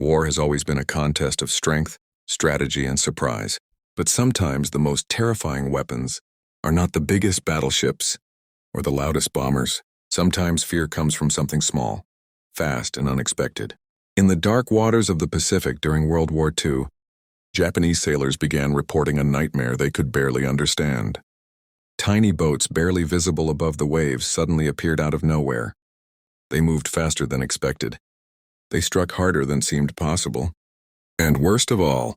War has always been a contest of strength, strategy, and surprise. But sometimes the most terrifying weapons are not the biggest battleships or the loudest bombers. Sometimes fear comes from something small, fast, and unexpected. In the dark waters of the Pacific during World War II, Japanese sailors began reporting a nightmare they could barely understand. Tiny boats barely visible above the waves suddenly appeared out of nowhere. They moved faster than expected. They struck harder than seemed possible. And worst of all,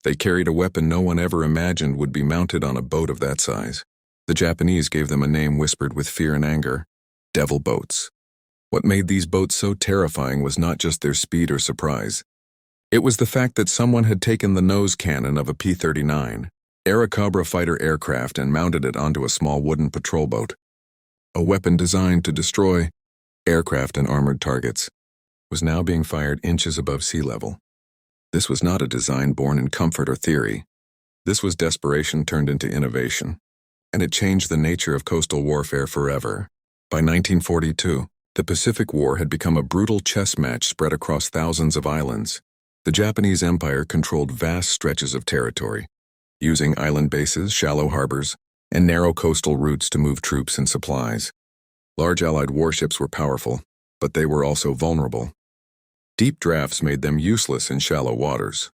they carried a weapon no one ever imagined would be mounted on a boat of that size. The Japanese gave them a name whispered with fear and anger: Devilboats. What made these boats so terrifying was not just their speed or surprise. It was the fact that someone had taken the nose cannon of a P-39 Airacobra fighter aircraft and mounted it onto a small wooden patrol boat. A weapon designed to destroy aircraft and armored targets was now being fired inches above sea level. This was not a design born in comfort or theory. This was desperation turned into innovation, and it changed the nature of coastal warfare forever. By 1942, the Pacific War had become a brutal chess match spread across thousands of islands. The Japanese Empire controlled vast stretches of territory, using island bases, shallow harbors, and narrow coastal routes to move troops and supplies. Large Allied warships were powerful, but they were also vulnerable. Deep drafts made them useless in shallow waters.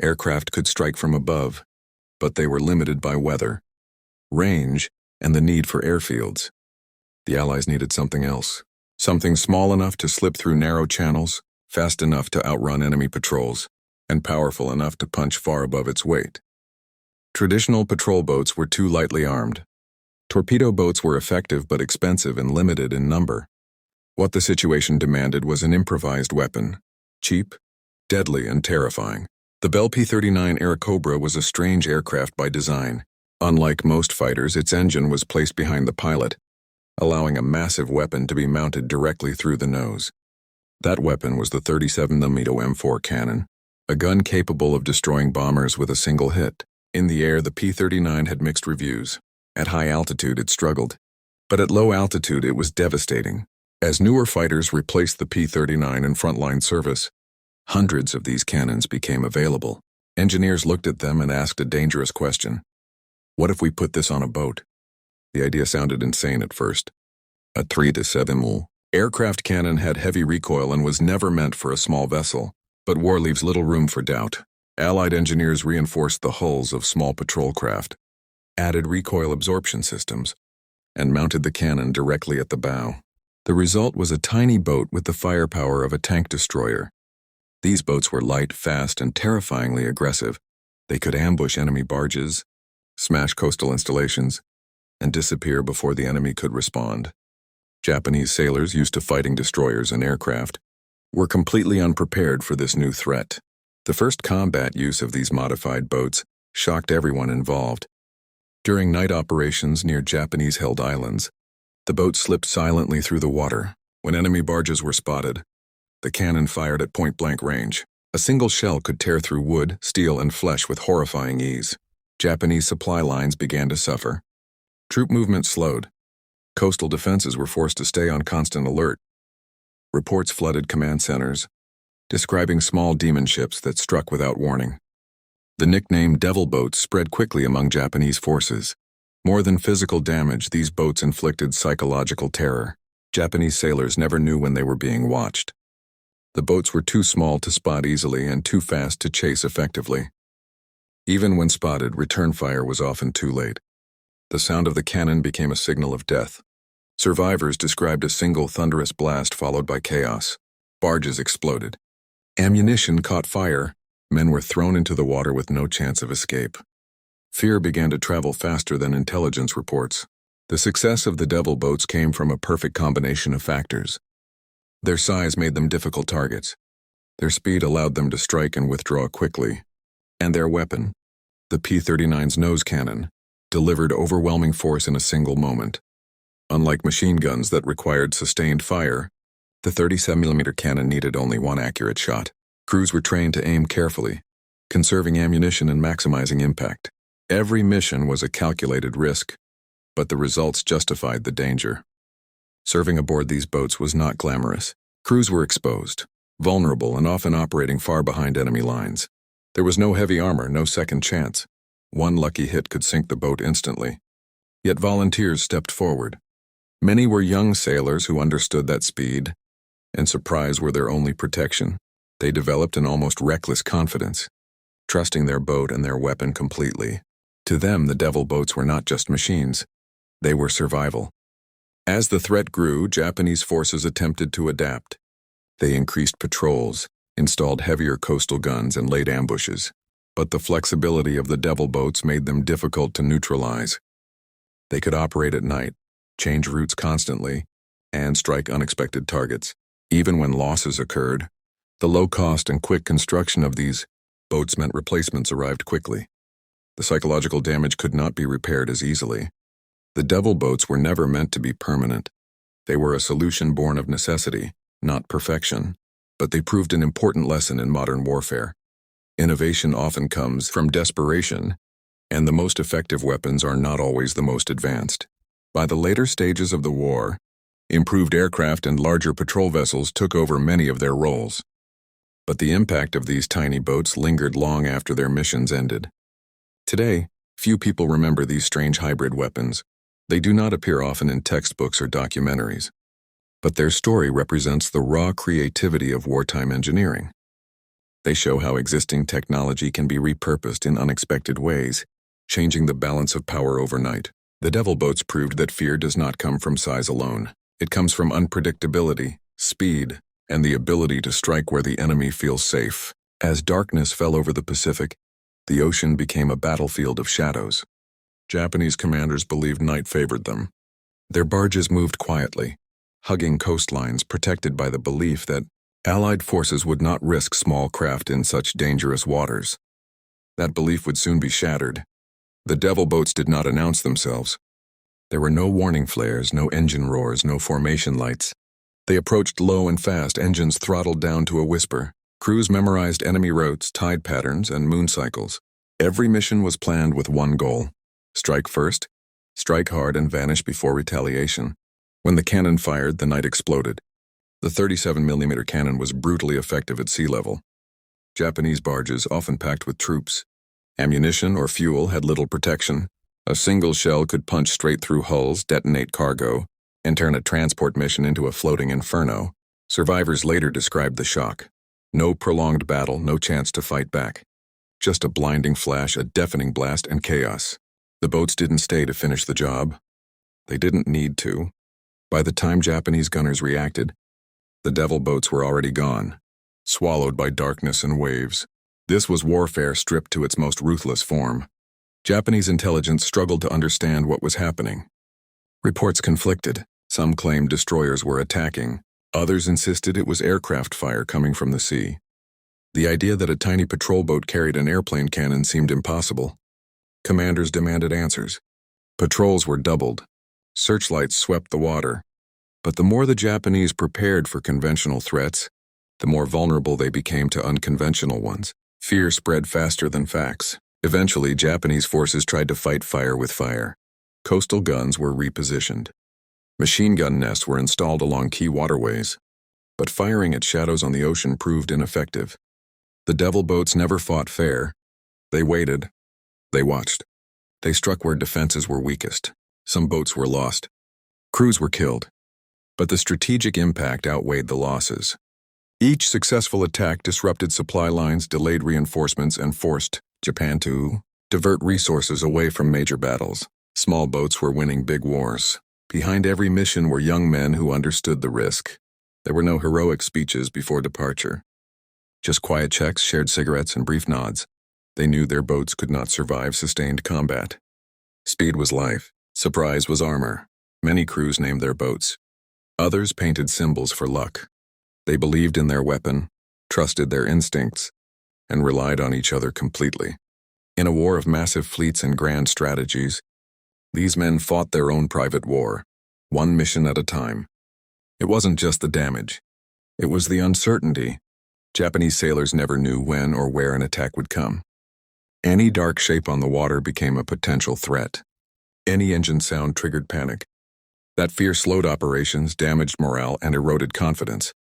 Aircraft could strike from above, but they were limited by weather, range, and the need for airfields. The Allies needed something else, something small enough to slip through narrow channels, fast enough to outrun enemy patrols, and powerful enough to punch far above its weight. Traditional patrol boats were too lightly armed. Torpedo boats were effective but expensive and limited in number. What the situation demanded was an improvised weapon, cheap, deadly, and terrifying. The Bell P-39 Airacobra was a strange aircraft by design. Unlike most fighters, its engine was placed behind the pilot, allowing a massive weapon to be mounted directly through the nose. That weapon was the 37mm M4 cannon, a gun capable of destroying bombers with a single hit. In the air, the P-39 had mixed reviews. At high altitude, it struggled. But at low altitude, it was devastating. As newer fighters replaced the P-39 in frontline service, hundreds of these cannons became available. Engineers looked at them and asked a dangerous question. What if we put this on a boat? The idea sounded insane at first. A 3-7mm aircraft cannon had heavy recoil and was never meant for a small vessel, but war leaves little room for doubt. Allied engineers reinforced the hulls of small patrol craft, added recoil absorption systems, and mounted the cannon directly at the bow. The result was a tiny boat with the firepower of a tank destroyer. These boats were light, fast, and terrifyingly aggressive. They could ambush enemy barges, smash coastal installations, and disappear before the enemy could respond. Japanese sailors used to fighting destroyers and aircraft were completely unprepared for this new threat. The first combat use of these modified boats shocked everyone involved. During night operations near Japanese-held islands, the boats slipped silently through the water. When enemy barges were spotted, the cannon fired at point-blank range. A single shell could tear through wood, steel, and flesh with horrifying ease. Japanese supply lines began to suffer. Troop movement slowed. Coastal defenses were forced to stay on constant alert. Reports flooded command centers, describing small demon ships that struck without warning. The nickname Devilboats spread quickly among Japanese forces. More than physical damage, these boats inflicted psychological terror. Japanese sailors never knew when they were being watched. The boats were too small to spot easily and too fast to chase effectively. Even when spotted, return fire was often too late. The sound of the cannon became a signal of death. Survivors described a single thunderous blast followed by chaos. Barges exploded. Ammunition caught fire. Men were thrown into the water with no chance of escape. Fear began to travel faster than intelligence reports. The success of the Devilboats came from a perfect combination of factors. Their size made them difficult targets. Their speed allowed them to strike and withdraw quickly. And their weapon, the P-39's nose cannon, delivered overwhelming force in a single moment. Unlike machine guns that required sustained fire, the 37mm cannon needed only one accurate shot. Crews were trained to aim carefully, conserving ammunition and maximizing impact. Every mission was a calculated risk, but the results justified the danger. Serving aboard these boats was not glamorous. Crews were exposed. vulnerable and often operating far behind enemy lines. There was no heavy armor, no second chance. One lucky hit could sink the boat instantly. Yet volunteers stepped forward. Many were young sailors who understood that speed and surprise were their only protection. They developed an almost reckless confidence, trusting their boat and their weapon completely. To them, the Devilboats were not just machines. They were survival. As the threat grew, Japanese forces attempted to adapt. They increased patrols, installed heavier coastal guns, and laid ambushes. But the flexibility of the Devilboats made them difficult to neutralize. They could operate at night, change routes constantly, and strike unexpected targets. Even when losses occurred, the low cost and quick construction of these boats meant replacements arrived quickly. The psychological damage could not be repaired as easily. The Devilboats were never meant to be permanent. They were a solution born of necessity, not perfection. But they proved an important lesson in modern warfare. Innovation often comes from desperation, and the most effective weapons are not always the most advanced. By the later stages of the war, improved aircraft and larger patrol vessels took over many of their roles. But the impact of these tiny boats lingered long after their missions ended. Today, few people remember these strange hybrid weapons. They do not appear often in textbooks or documentaries. But their story represents the raw creativity of wartime engineering. They show how existing technology can be repurposed in unexpected ways, changing the balance of power overnight. The Devilboats proved that fear does not come from size alone. It comes from unpredictability, speed, and the ability to strike where the enemy feels safe. As darkness fell over the Pacific, the ocean became a battlefield of shadows. Japanese commanders believed night favored them. Their barges moved quietly, hugging coastlines protected by the belief that Allied forces would not risk small craft in such dangerous waters. That belief would soon be shattered. The Devilboats did not announce themselves. There were no warning flares, no engine roars, no formation lights. They approached low and fast, engines throttled down to a whisper. Crews memorized enemy routes, tide patterns, and moon cycles. Every mission was planned with one goal: strike first, strike hard, and vanish before retaliation. When the cannon fired, the night exploded. The 37mm cannon was brutally effective at sea level. Japanese barges, often packed with troops, ammunition, or fuel, had little protection. A single shell could punch straight through hulls, detonate cargo, and turn a transport mission into a floating inferno. Survivors later described the shock. No prolonged battle, no chance to fight back. Just a blinding flash, a deafening blast, and chaos. The boats didn't stay to finish the job. They didn't need to. By the time Japanese gunners reacted, the Devilboats were already gone, swallowed by darkness and waves. This was warfare stripped to its most ruthless form. Japanese intelligence struggled to understand what was happening. Reports conflicted. Some claimed destroyers were attacking. Others insisted it was aircraft fire coming from the sea. The idea that a tiny patrol boat carried an airplane cannon seemed impossible. Commanders demanded answers. Patrols were doubled. Searchlights swept the water. But the more the Japanese prepared for conventional threats, the more vulnerable they became to unconventional ones. Fear spread faster than facts. Eventually, Japanese forces tried to fight fire with fire. Coastal guns were repositioned. Machine gun nests were installed along key waterways. But firing at shadows on the ocean proved ineffective. The Devilboats never fought fair. They waited. They watched. They struck where defenses were weakest. Some boats were lost. Crews were killed. But the strategic impact outweighed the losses. Each successful attack disrupted supply lines, delayed reinforcements, and forced Japan to divert resources away from major battles. Small boats were winning big wars. Behind every mission were young men who understood the risk. There were no heroic speeches before departure. Just quiet checks, shared cigarettes, and brief nods. They knew their boats could not survive sustained combat. Speed was life. Surprise was armor. Many crews named their boats. Others painted symbols for luck. They believed in their weapon, trusted their instincts, and relied on each other completely. In a war of massive fleets and grand strategies, these men fought their own private war, one mission at a time. It wasn't just the damage. It was the uncertainty. Japanese sailors never knew when or where an attack would come. Any dark shape on the water became a potential threat. Any engine sound triggered panic. That fear slowed operations, damaged morale, and eroded confidence.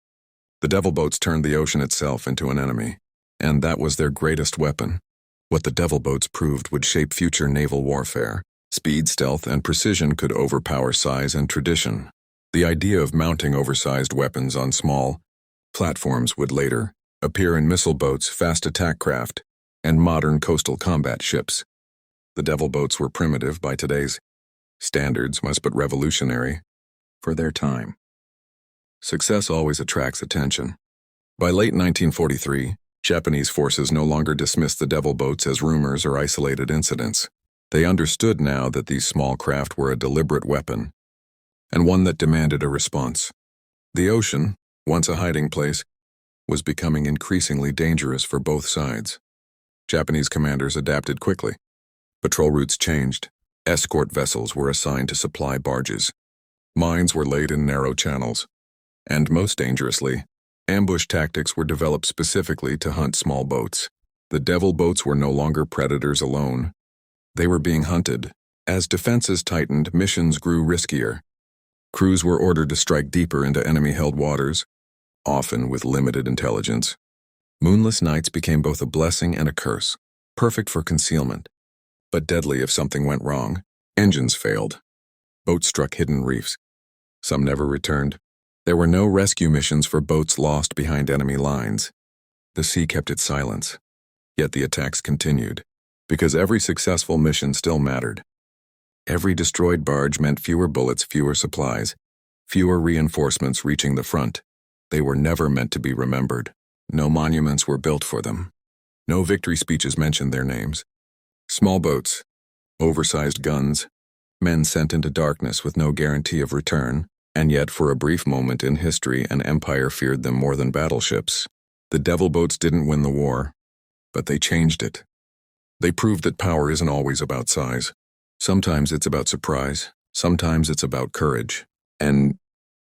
The Devilboats turned the ocean itself into an enemy, and that was their greatest weapon. What the Devilboats proved would shape future naval warfare. Speed, stealth, and precision could overpower size and tradition. The idea of mounting oversized weapons on small platforms would later appear in missile boats, fast attack craft, and modern coastal combat ships. The Devilboats were primitive by today's standards, but revolutionary for their time. Success always attracts attention. By late 1943, Japanese forces no longer dismissed the Devilboats as rumors or isolated incidents. They understood now that these small craft were a deliberate weapon, and one that demanded a response. The ocean, once a hiding place, was becoming increasingly dangerous for both sides. Japanese commanders adapted quickly. Patrol routes changed. Escort vessels were assigned to supply barges. Mines were laid in narrow channels. And most dangerously, ambush tactics were developed specifically to hunt small boats. The Devilboats were no longer predators alone. They were being hunted. As defenses tightened, missions grew riskier. Crews were ordered to strike deeper into enemy-held waters, often with limited intelligence. Moonless nights became both a blessing and a curse, perfect for concealment, but deadly if something went wrong. Engines failed. Boats struck hidden reefs. Some never returned. There were no rescue missions for boats lost behind enemy lines. The sea kept its silence. Yet the attacks continued, because every successful mission still mattered. Every destroyed barge meant fewer bullets, fewer supplies, fewer reinforcements reaching the front. They were never meant to be remembered. No monuments were built for them. No victory speeches mentioned their names. Small boats, oversized guns, men sent into darkness with no guarantee of return, and yet for a brief moment in history an empire feared them more than battleships. The Devilboats didn't win the war, but they changed it. They proved that power isn't always about size. Sometimes it's about surprise, sometimes it's about courage, and